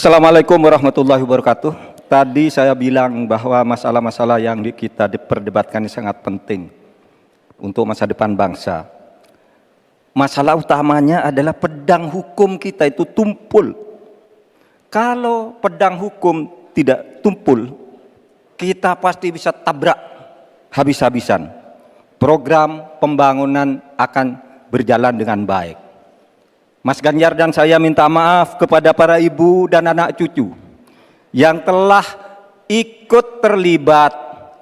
Assalamualaikum warahmatullahi wabarakatuh. Tadi saya bilang bahwa masalah-masalah yang kita diperdebatkan ini sangat penting untuk masa depan bangsa. Masalah utamanya adalah pedang hukum kita itu tumpul. Kalau pedang hukum tidak tumpul, kita pasti bisa tabrak habis-habisan. Program pembangunan akan berjalan dengan baik. Mas Ganjar dan saya minta maaf kepada para ibu dan anak cucu yang telah ikut terlibat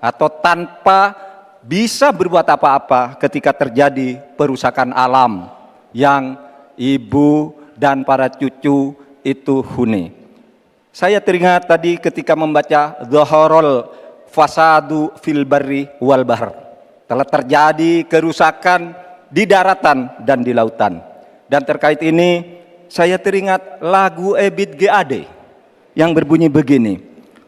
atau tanpa bisa berbuat apa-apa ketika terjadi perusakan alam yang ibu dan para cucu itu huni. Saya teringat tadi ketika membaca Dhaharul Fasadu fil Barri wal Bahr. Telah terjadi kerusakan di daratan dan di lautan. Dan terkait ini saya teringat lagu Ebit GAD yang berbunyi begini.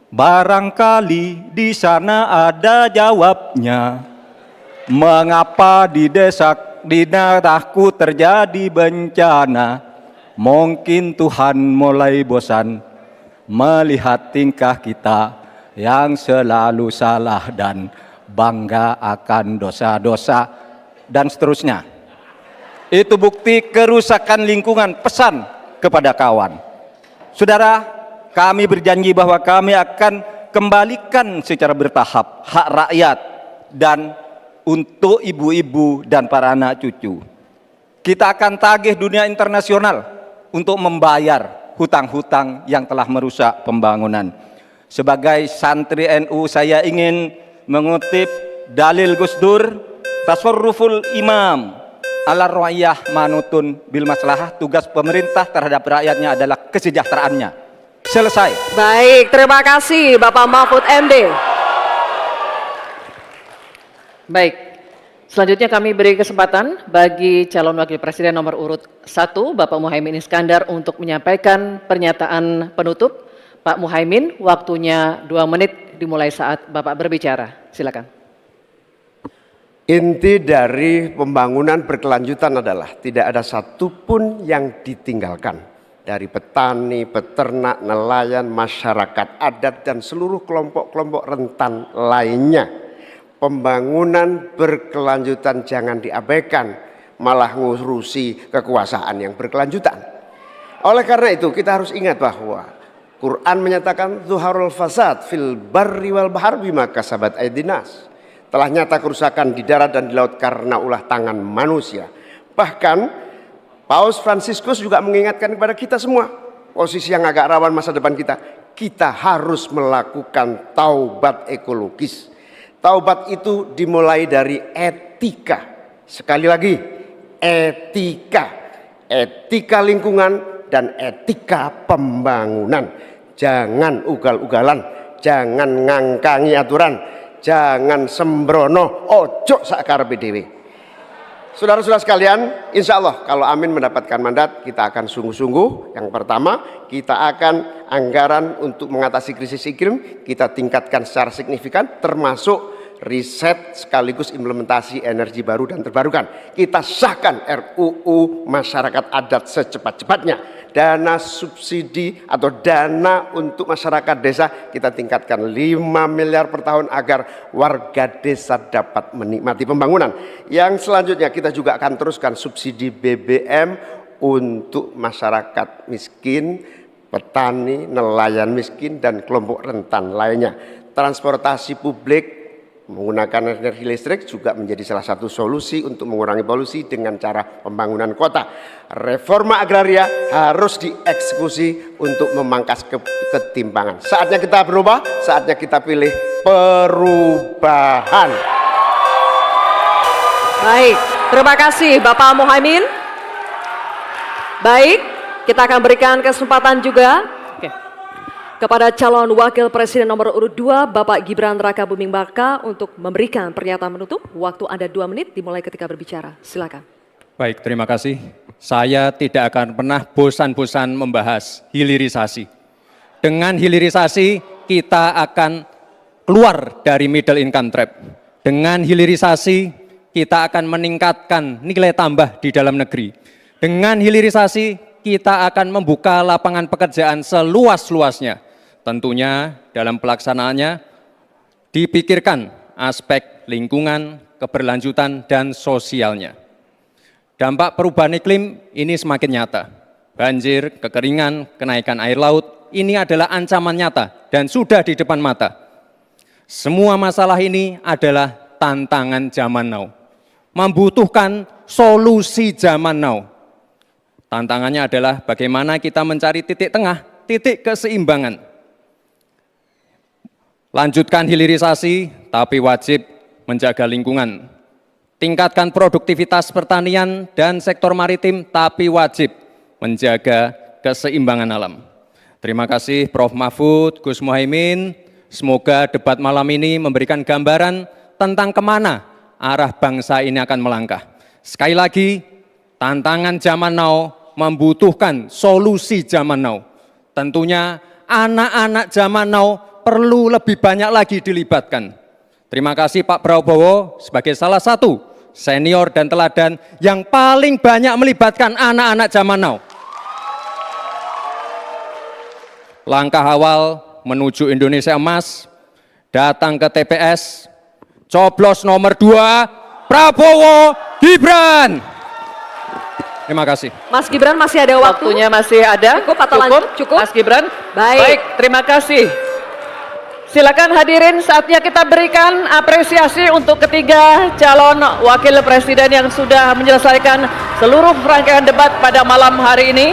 Barangkali di sana ada jawabnya. Mengapa di daerahku terjadi bencana? Mungkin Tuhan mulai bosan melihat tingkah kita yang selalu salah dan bangga akan dosa-dosa dan seterusnya. Itu bukti kerusakan lingkungan, pesan kepada kawan. Saudara, kami berjanji bahwa kami akan kembalikan secara bertahap hak rakyat dan untuk ibu-ibu dan para anak cucu. Kita akan tagih dunia internasional untuk membayar hutang-hutang yang telah merusak pembangunan. Sebagai santri NU, saya ingin mengutip dalil Gus Dur, tasarruful imam ala ra'iyah manutun bil maslahah. Tugas pemerintah terhadap rakyatnya adalah kesejahteraannya. Selesai. Baik, terima kasih Bapak Mahfud MD. Baik, selanjutnya kami beri kesempatan bagi calon wakil presiden nomor urut 1 Bapak Muhaimin Iskandar untuk menyampaikan pernyataan penutup. Pak Muhaimin, waktunya 2 menit dimulai saat Bapak berbicara. Silakan. Inti dari pembangunan berkelanjutan adalah tidak ada satupun yang ditinggalkan. Dari petani, peternak, nelayan, masyarakat adat, dan seluruh kelompok-kelompok rentan lainnya. Pembangunan berkelanjutan jangan diabaikan, malah ngurusi kekuasaan yang berkelanjutan. Oleh karena itu kita harus ingat bahwa Quran menyatakan Dhaharul Fasad fil Barri wal Bahr bima kasabat aydinas. Telah nyata kerusakan di darat dan di laut karena ulah tangan manusia. Bahkan Paus Fransiskus juga mengingatkan kepada kita semua, posisi yang agak rawan masa depan kita harus melakukan taubat ekologis. Taubat itu dimulai dari etika. Sekali lagi, etika. Etika lingkungan dan etika pembangunan. Jangan ugal-ugalan, jangan ngangkangi aturan, jangan sembrono, ojo sakarepe dhewe. Saudara-saudara sekalian, insya Allah kalau Amin mendapatkan mandat, kita akan sungguh-sungguh. Yang pertama, kita akan anggaran untuk mengatasi krisis iklim kita tingkatkan secara signifikan, termasuk riset sekaligus implementasi energi baru dan terbarukan. Kita sahkan RUU masyarakat adat secepat-cepatnya. Dana subsidi atau dana untuk masyarakat desa kita tingkatkan 5 miliar per tahun agar warga desa dapat menikmati pembangunan. Yang selanjutnya kita juga akan teruskan subsidi BBM untuk masyarakat miskin, petani, nelayan miskin, dan kelompok rentan lainnya. Transportasi publik menggunakan energi listrik juga menjadi salah satu solusi untuk mengurangi polusi dengan cara pembangunan kota. Reforma agraria harus dieksekusi untuk memangkas ketimpangan. Saatnya kita berubah, saatnya kita pilih perubahan. Baik, terima kasih Bapak Muhaimin. Baik, kita akan berikan kesempatan juga kepada calon wakil presiden nomor urut 2 Bapak Gibran Rakabuming Raka untuk memberikan pernyataan menutup. Waktu Anda 2 menit dimulai ketika berbicara. Silakan. Baik, terima kasih. Saya tidak akan pernah bosan-bosan membahas hilirisasi. Dengan hilirisasi kita akan keluar dari middle income trap. Dengan hilirisasi kita akan meningkatkan nilai tambah di dalam negeri. Dengan hilirisasi kita akan membuka lapangan pekerjaan seluas-luasnya. Tentunya dalam pelaksanaannya dipikirkan aspek lingkungan, keberlanjutan, dan sosialnya. Dampak perubahan iklim ini semakin nyata. Banjir, kekeringan, kenaikan air laut, ini adalah ancaman nyata dan sudah di depan mata. Semua masalah ini adalah tantangan zaman now. Membutuhkan solusi zaman now. Tantangannya adalah bagaimana kita mencari titik tengah, titik keseimbangan. Lanjutkan hilirisasi, tapi wajib menjaga lingkungan. Tingkatkan produktivitas pertanian dan sektor maritim, tapi wajib menjaga keseimbangan alam. Terima kasih Prof. Mahfud, Gus Muhaimin. Semoga debat malam ini memberikan gambaran tentang kemana arah bangsa ini akan melangkah. Sekali lagi, tantangan zaman now membutuhkan solusi zaman now. Tentunya anak-anak zaman now perlu lebih banyak lagi dilibatkan. Terima kasih Pak Prabowo sebagai salah satu senior dan teladan yang paling banyak melibatkan anak-anak zaman now. Langkah awal menuju Indonesia Emas, datang ke TPS, coblos nomor 2, Prabowo Gibran. Terima kasih. Mas Gibran masih ada waktu? Waktunya masih ada. Cukup atau lanjut? Cukup? Mas Gibran? Baik. Terima kasih. Silakan hadirin, saatnya kita berikan apresiasi untuk ketiga calon wakil presiden yang sudah menyelesaikan seluruh rangkaian debat pada malam hari ini.